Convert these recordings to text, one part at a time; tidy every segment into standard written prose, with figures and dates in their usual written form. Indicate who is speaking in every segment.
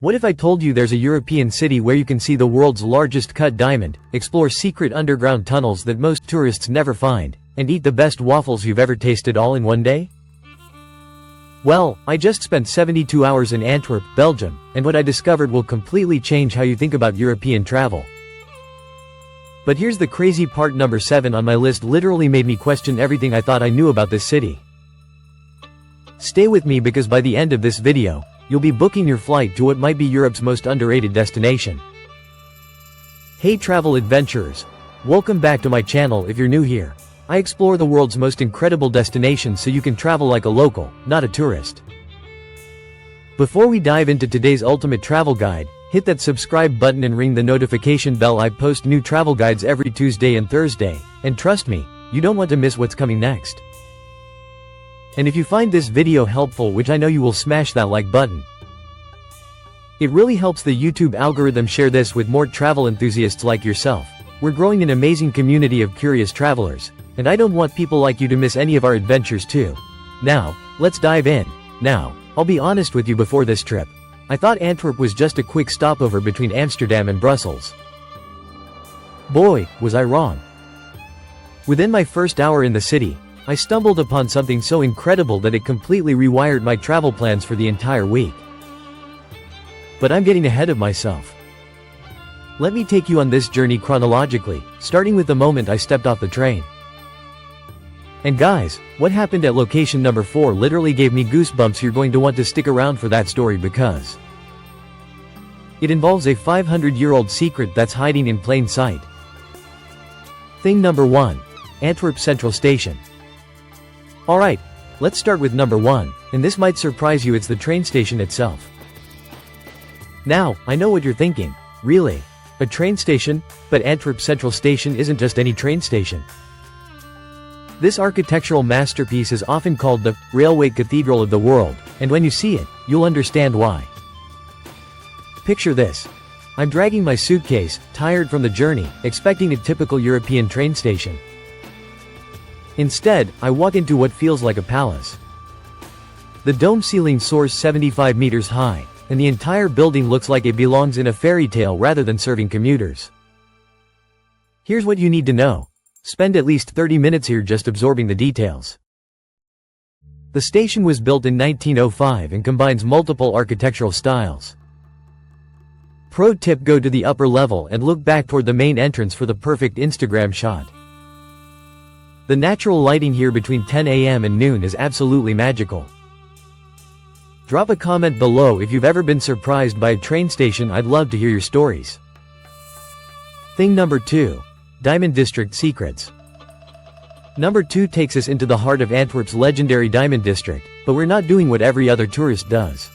Speaker 1: What if I told you there's a European city where you can see the world's largest cut diamond, explore secret underground tunnels that most tourists never find, and eat the best waffles you've ever tasted all in one day? Well, I just spent 72 hours in Antwerp, Belgium, and what I discovered will completely change how you think about European travel. But here's the crazy part: number 7 on my list literally made me question everything I thought I knew about this city. Stay with me because by the end of this video, you'll be booking your flight to what might be Europe's most underrated destination. Hey travel adventurers! Welcome back to my channel. If you're new here, I explore the world's most incredible destinations so you can travel like a local, not a tourist. Before we dive into today's ultimate travel guide, hit that subscribe button and ring the notification bell. I post new travel guides every Tuesday and Thursday, and trust me, you don't want to miss what's coming next. And if you find this video helpful, which I know you will, smash that like button. It really helps the YouTube algorithm. Share this with more travel enthusiasts like yourself. We're growing an amazing community of curious travelers, and I don't want people like you to miss any of our adventures too. Now, let's dive in. Now, I'll be honest with you, before this trip, I thought Antwerp was just a quick stopover between Amsterdam and Brussels. Boy, was I wrong. Within my first hour in the city, I stumbled upon something so incredible that it completely rewired my travel plans for the entire week. But I'm getting ahead of myself. Let me take you on this journey chronologically, starting with the moment I stepped off the train. And guys, what happened at location number 4 literally gave me goosebumps. You're going to want to stick around for that story because it involves a 500-year-old secret that's hiding in plain sight. Thing number 1. Antwerp Central Station. Alright, let's start with number 1, and this might surprise you: it's the train station itself. Now, I know what you're thinking. Really? A train station? But Antwerp Central Station isn't just any train station. This architectural masterpiece is often called the railway cathedral of the world, and when you see it, you'll understand why. Picture this. I'm dragging my suitcase, tired from the journey, expecting a typical European train station. Instead, I walk into what feels like a palace. The dome ceiling soars 75 meters high, and the entire building looks like it belongs in a fairy tale rather than serving commuters. Here's what you need to know. Spend at least 30 minutes here just absorbing the details. The station was built in 1905 and combines multiple architectural styles. Pro tip: go to the upper level and look back toward the main entrance for the perfect Instagram shot. The natural lighting here between 10 a.m. and noon is absolutely magical. Drop a comment below if you've ever been surprised by a train station. I'd love to hear your stories. Thing number 2. Diamond District Secrets. Number 2 takes us into the heart of Antwerp's legendary Diamond District, but we're not doing what every other tourist does.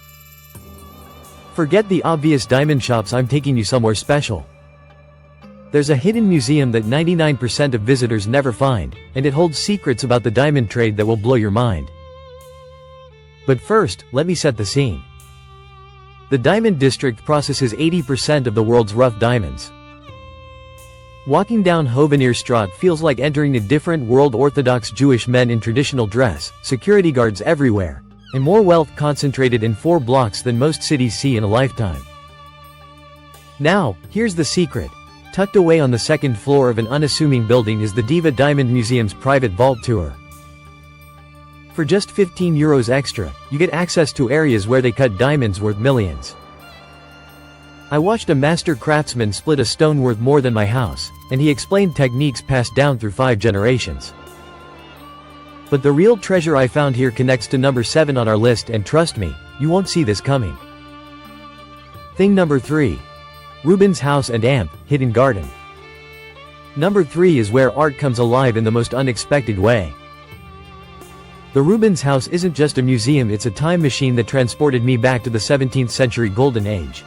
Speaker 1: Forget the obvious diamond shops, I'm taking you somewhere special. There's a hidden museum that 99% of visitors never find, and it holds secrets about the diamond trade that will blow your mind. But first, let me set the scene. The Diamond District processes 80% of the world's rough diamonds. Walking down Hovenierstraat feels like entering a different world. Orthodox Jewish men in traditional dress, security guards everywhere, and more wealth concentrated in 4 blocks than most cities see in a lifetime. Now, here's the secret. Tucked away on the second floor of an unassuming building is the Diva Diamond Museum's private vault tour. For just €15 extra, you get access to areas where they cut diamonds worth millions. I watched a master craftsman split a stone worth more than my house, and he explained techniques passed down through 5 generations. But the real treasure I found here connects to number 7 on our list, and trust me, you won't see this coming. Thing number 3. Rubens' House and Amp, Hidden Garden. Number 3 is where art comes alive in the most unexpected way. The Rubens' House isn't just a museum, it's a time machine that transported me back to the 17th century golden age.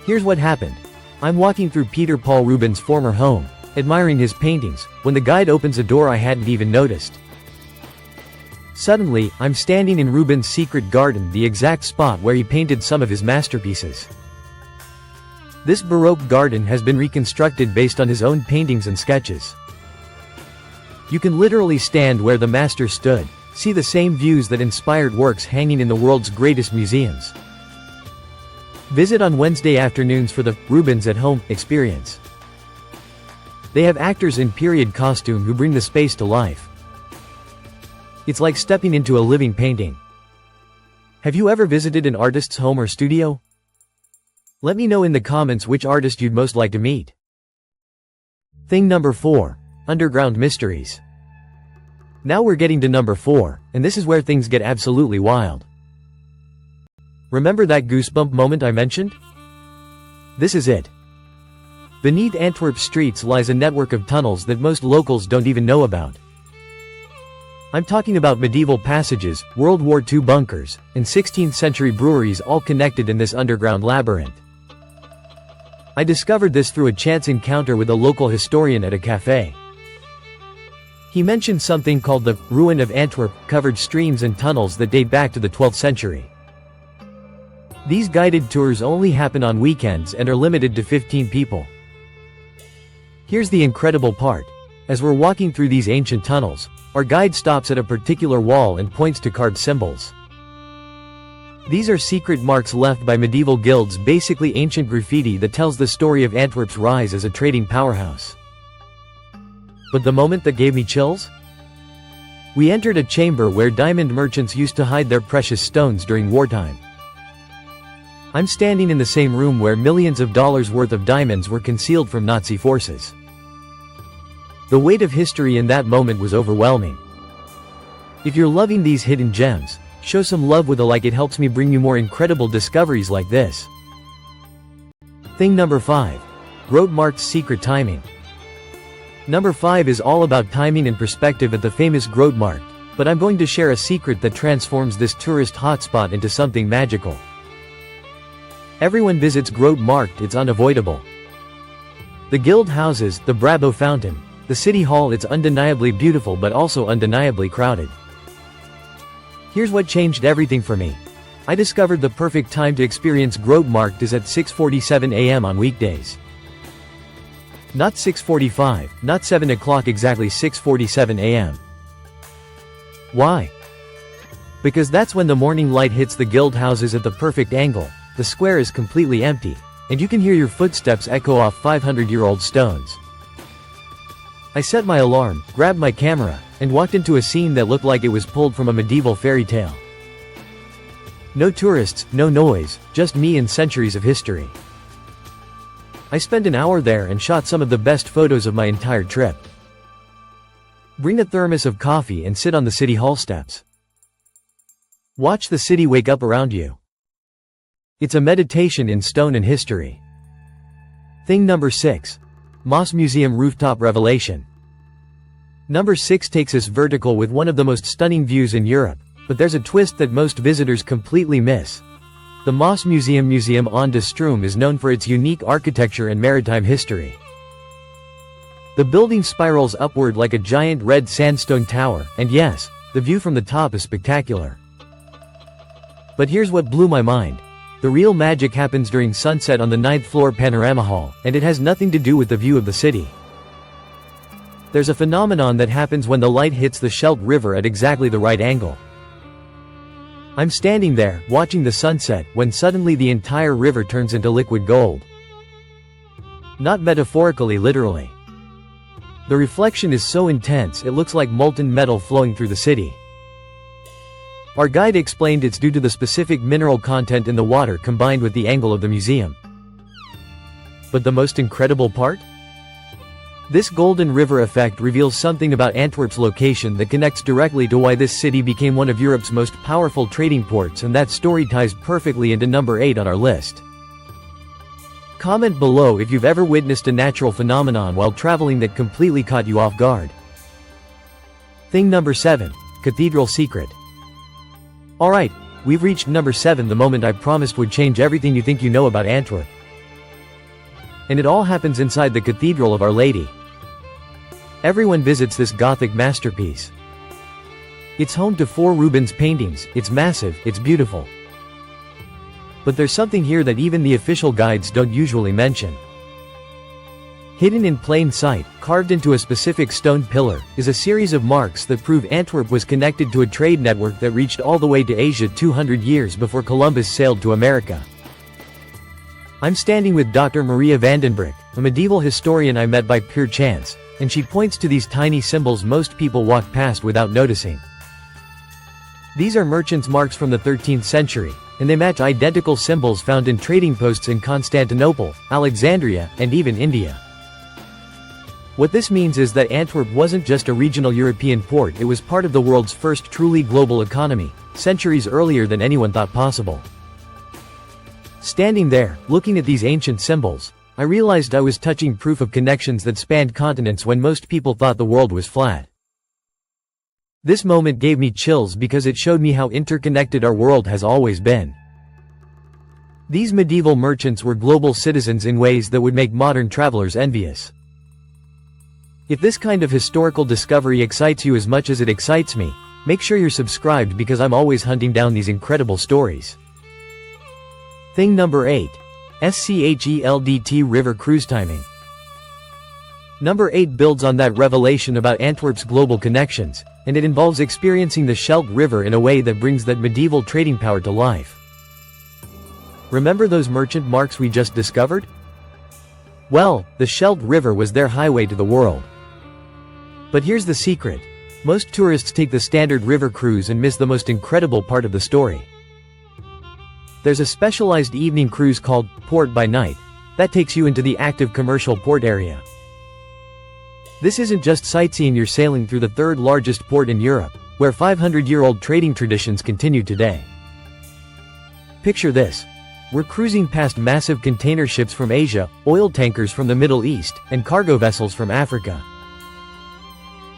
Speaker 1: Here's what happened. I'm walking through Peter Paul Rubens' former home, admiring his paintings, when the guide opens a door I hadn't even noticed. Suddenly, I'm standing in Rubens' secret garden, the exact spot where he painted some of his masterpieces. This Baroque garden has been reconstructed based on his own paintings and sketches. You can literally stand where the master stood, see the same views that inspired works hanging in the world's greatest museums. Visit on Wednesday afternoons for the Rubens at Home experience. They have actors in period costume who bring the space to life. It's like stepping into a living painting. Have you ever visited an artist's home or studio? Let me know in the comments which artist you'd most like to meet. Thing number 4. Underground mysteries. Now we're getting to number 4, and this is where things get absolutely wild. Remember that goosebump moment I mentioned? This is it. Beneath Antwerp streets lies a network of tunnels that most locals don't even know about. I'm talking about medieval passages, World War II bunkers, and 16th century breweries all connected in this underground labyrinth. I discovered this through a chance encounter with a local historian at a cafe. He mentioned something called the Ruin of Antwerp, covered streams and tunnels that date back to the 12th century. These guided tours only happen on weekends and are limited to 15 people. Here's the incredible part. As we're walking through these ancient tunnels, our guide stops at a particular wall and points to carved symbols. These are secret marks left by medieval guilds, basically ancient graffiti that tells the story of Antwerp's rise as a trading powerhouse. But the moment that gave me chills? We entered a chamber where diamond merchants used to hide their precious stones during wartime. I'm standing in the same room where millions of dollars worth of diamonds were concealed from Nazi forces. The weight of history in that moment was overwhelming. If you're loving these hidden gems, show some love with a like. It helps me bring you more incredible discoveries like this. Thing number 5. Grote Markt's secret timing. Number 5 is all about timing and perspective at the famous Grote Markt, but I'm going to share a secret that transforms this tourist hotspot into something magical. Everyone visits Grote Markt, it's unavoidable. The guild houses, the Brabo fountain, the city hall, it's undeniably beautiful but also undeniably crowded. Here's what changed everything for me. I discovered the perfect time to experience Grote Markt is at 6:47 a.m. on weekdays. Not 6:45, not 7 o'clock, exactly 6:47 a.m. Why? Because that's when the morning light hits the guild houses at the perfect angle, the square is completely empty, and you can hear your footsteps echo off 500-year-old stones. I set my alarm, grabbed my camera, and walked into a scene that looked like it was pulled from a medieval fairy tale. No tourists, no noise, just me and centuries of history. I spent an hour there and shot some of the best photos of my entire trip. Bring a thermos of coffee and sit on the city hall steps. Watch the city wake up around you. It's a meditation in stone and history. Thing number 6. Moss Museum rooftop revelation. Number 6 takes us vertical with one of the most stunning views in Europe, but there's a twist that most visitors completely miss. The Moss Museum on de Stroom is known for its unique architecture and maritime history. The building spirals upward like a giant red sandstone tower, and yes, the view from the top is spectacular. But here's what blew my mind. The real magic happens during sunset on the 9th floor panorama hall, and it has nothing to do with the view of the city. There's a phenomenon that happens when the light hits the Scheldt River at exactly the right angle. I'm standing there, watching the sunset, when suddenly the entire river turns into liquid gold. Not metaphorically, literally. The reflection is so intense it looks like molten metal flowing through the city. Our guide explained it's due to the specific mineral content in the water combined with the angle of the museum. But the most incredible part? This golden river effect reveals something about Antwerp's location that connects directly to why this city became one of Europe's most powerful trading ports, and that story ties perfectly into number 8 on our list. Comment below if you've ever witnessed a natural phenomenon while traveling that completely caught you off guard. Thing number 7. Cathedral secret. Alright, we've reached number 7, the moment I promised would change everything you think you know about Antwerp. And it all happens inside the Cathedral of Our Lady. Everyone visits this Gothic masterpiece. It's home to 4 Rubens paintings, it's massive, it's beautiful. But there's something here that even the official guides don't usually mention. Hidden in plain sight, carved into a specific stone pillar, is a series of marks that prove Antwerp was connected to a trade network that reached all the way to Asia 200 years before Columbus sailed to America. I'm standing with Dr. Maria Vandenbroek, a medieval historian I met by pure chance, and she points to these tiny symbols most people walk past without noticing. These are merchants' marks from the 13th century, and they match identical symbols found in trading posts in Constantinople, Alexandria, and even India. What this means is that Antwerp wasn't just a regional European port, it was part of the world's first truly global economy, centuries earlier than anyone thought possible. Standing there, looking at these ancient symbols, I realized I was touching proof of connections that spanned continents when most people thought the world was flat. This moment gave me chills because it showed me how interconnected our world has always been. These medieval merchants were global citizens in ways that would make modern travelers envious. If this kind of historical discovery excites you as much as it excites me, make sure you're subscribed because I'm always hunting down these incredible stories. Thing number 8. Scheldt River Cruise Timing. Number 8 builds on that revelation about Antwerp's global connections, and it involves experiencing the Scheldt River in a way that brings that medieval trading power to life. Remember those merchant marks we just discovered? Well, the Scheldt River was their highway to the world. But here's the secret. Most tourists take the standard river cruise and miss the most incredible part of the story. There's a specialized evening cruise called Port by Night that takes you into the active commercial port area. This isn't just sightseeing, you're sailing through the third largest port in Europe, where 500-year-old trading traditions continue today. Picture this. We're cruising past massive container ships from Asia, oil tankers from the Middle East, and cargo vessels from Africa.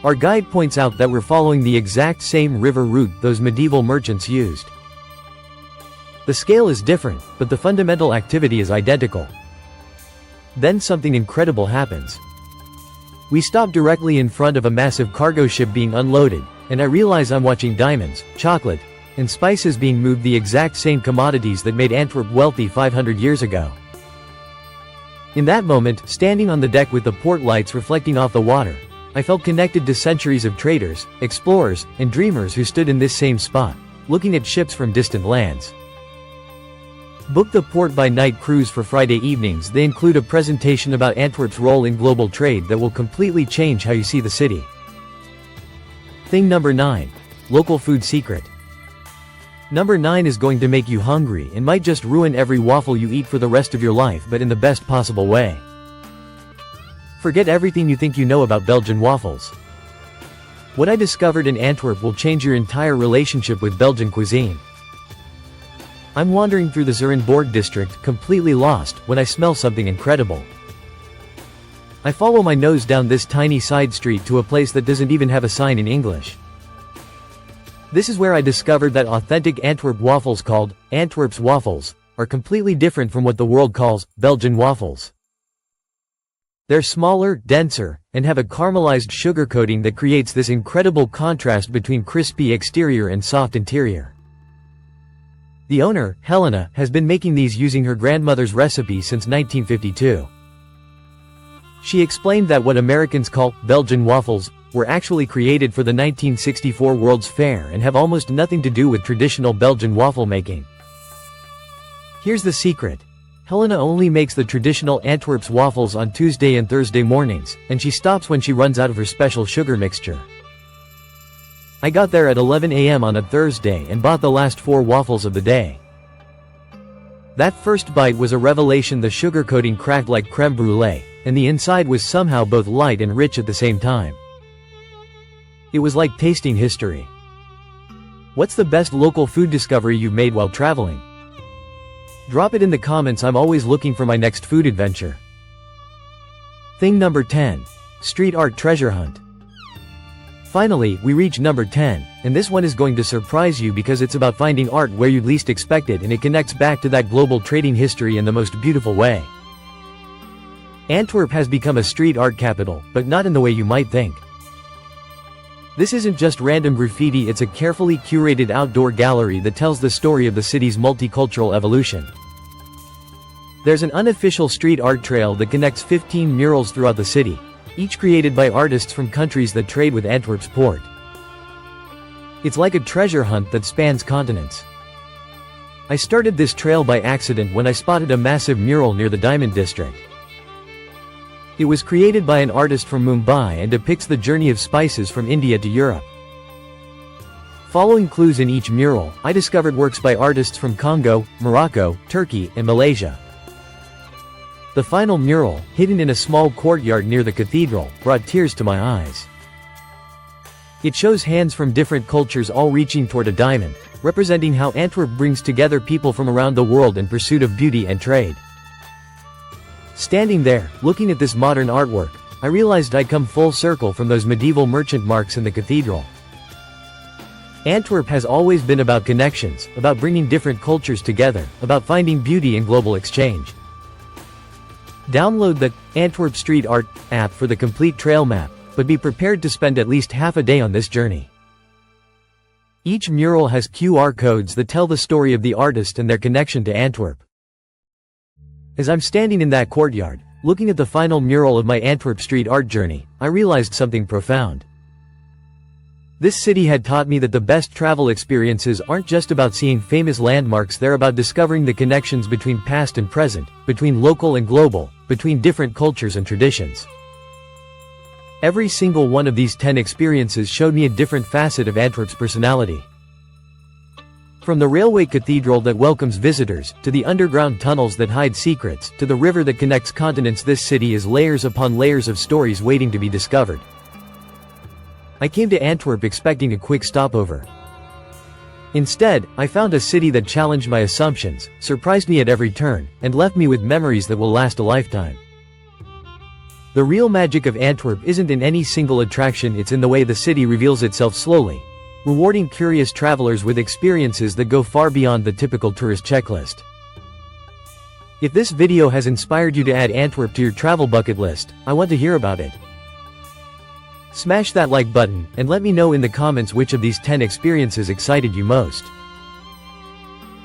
Speaker 1: Our guide points out that we're following the exact same river route those medieval merchants used. The scale is different, but the fundamental activity is identical. Then something incredible happens. We stop directly in front of a massive cargo ship being unloaded, and I realize I'm watching diamonds, chocolate, and spices being moved, the exact same commodities that made Antwerp wealthy 500 years ago. In that moment, standing on the deck with the port lights reflecting off the water, I felt connected to centuries of traders, explorers, and dreamers who stood in this same spot, looking at ships from distant lands. Book the Port by Night cruise for Friday evenings. They include a presentation about Antwerp's role in global trade that will completely change how you see the city. Thing number 9. Local food secret. Number 9 is going to make you hungry and might just ruin every waffle you eat for the rest of your life, but in the best possible way. Forget everything you think you know about Belgian waffles. What I discovered in Antwerp will change your entire relationship with Belgian cuisine. I'm wandering through the Zurenborg district, completely lost, when I smell something incredible. I follow my nose down this tiny side street to a place that doesn't even have a sign in English. This is where I discovered that authentic Antwerp waffles, called Antwerp's waffles, are completely different from what the world calls Belgian waffles. They're smaller, denser, and have a caramelized sugar coating that creates this incredible contrast between crispy exterior and soft interior. The owner, Helena, has been making these using her grandmother's recipe since 1952. She explained that what Americans call Belgian waffles were actually created for the 1964 World's Fair and have almost nothing to do with traditional Belgian waffle making. Here's the secret. Helena only makes the traditional Antwerp's waffles on Tuesday and Thursday mornings, and she stops when she runs out of her special sugar mixture. I got there at 11 a.m. on a Thursday and bought the last 4 waffles of the day. That first bite was a revelation. The sugar coating cracked like creme brulee, and the inside was somehow both light and rich at the same time. It was like tasting history. What's the best local food discovery you've made while traveling? Drop it in the comments. I'm always looking for my next food adventure. Thing number 10. Street art treasure hunt. Finally, we reach number 10, and this one is going to surprise you because it's about finding art where you'd least expect it, and it connects back to that global trading history in the most beautiful way. Antwerp has become a street art capital, but not in the way you might think. This isn't just random graffiti, it's a carefully curated outdoor gallery that tells the story of the city's multicultural evolution. There's an unofficial street art trail that connects 15 murals throughout the city, each created by artists from countries that trade with Antwerp's port. It's like a treasure hunt that spans continents. I started this trail by accident when I spotted a massive mural near the Diamond District. It was created by an artist from Mumbai and depicts the journey of spices from India to Europe. Following clues in each mural, I discovered works by artists from Congo, Morocco, Turkey, and Malaysia. The final mural, hidden in a small courtyard near the cathedral, brought tears to my eyes. It shows hands from different cultures all reaching toward a diamond, representing how Antwerp brings together people from around the world in pursuit of beauty and trade. Standing there, looking at this modern artwork, I realized I'd come full circle from those medieval merchant marks in the cathedral. Antwerp has always been about connections, about bringing different cultures together, about finding beauty in global exchange. Download the Antwerp Street Art app for the complete trail map, but be prepared to spend at least half a day on this journey. Each mural has QR codes that tell the story of the artist and their connection to Antwerp. As I'm standing in that courtyard, looking at the final mural of my Antwerp street art journey, I realized something profound. This city had taught me that the best travel experiences aren't just about seeing famous landmarks, they're about discovering the connections between past and present, between local and global, between different cultures and traditions. Every single one of these 10 experiences showed me a different facet of Antwerp's personality. From the railway cathedral that welcomes visitors, to the underground tunnels that hide secrets, to the river that connects continents, this city is layers upon layers of stories waiting to be discovered. I came to Antwerp expecting a quick stopover. Instead, I found a city that challenged my assumptions, surprised me at every turn, and left me with memories that will last a lifetime. The real magic of Antwerp isn't in any single attraction, it's in the way the city reveals itself slowly, rewarding curious travelers with experiences that go far beyond the typical tourist checklist. If this video has inspired you to add Antwerp to your travel bucket list, I want to hear about it. Smash that like button, and let me know in the comments which of these 10 experiences excited you most.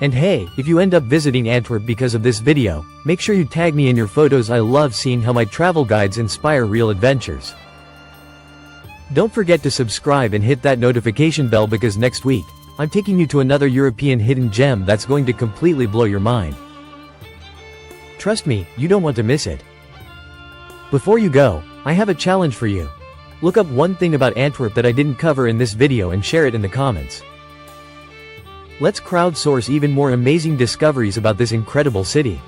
Speaker 1: And hey, if you end up visiting Antwerp because of this video, make sure you tag me in your photos. I love seeing how my travel guides inspire real adventures. Don't forget to subscribe and hit that notification bell because next week, I'm taking you to another European hidden gem that's going to completely blow your mind. Trust me, you don't want to miss it. Before you go, I have a challenge for you. Look up one thing about Antwerp that I didn't cover in this video and share it in the comments. Let's crowdsource even more amazing discoveries about this incredible city.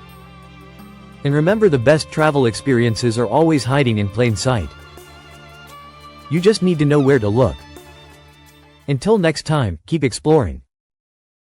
Speaker 1: And remember, the best travel experiences are always hiding in plain sight. You just need to know where to look. Until next time, keep exploring.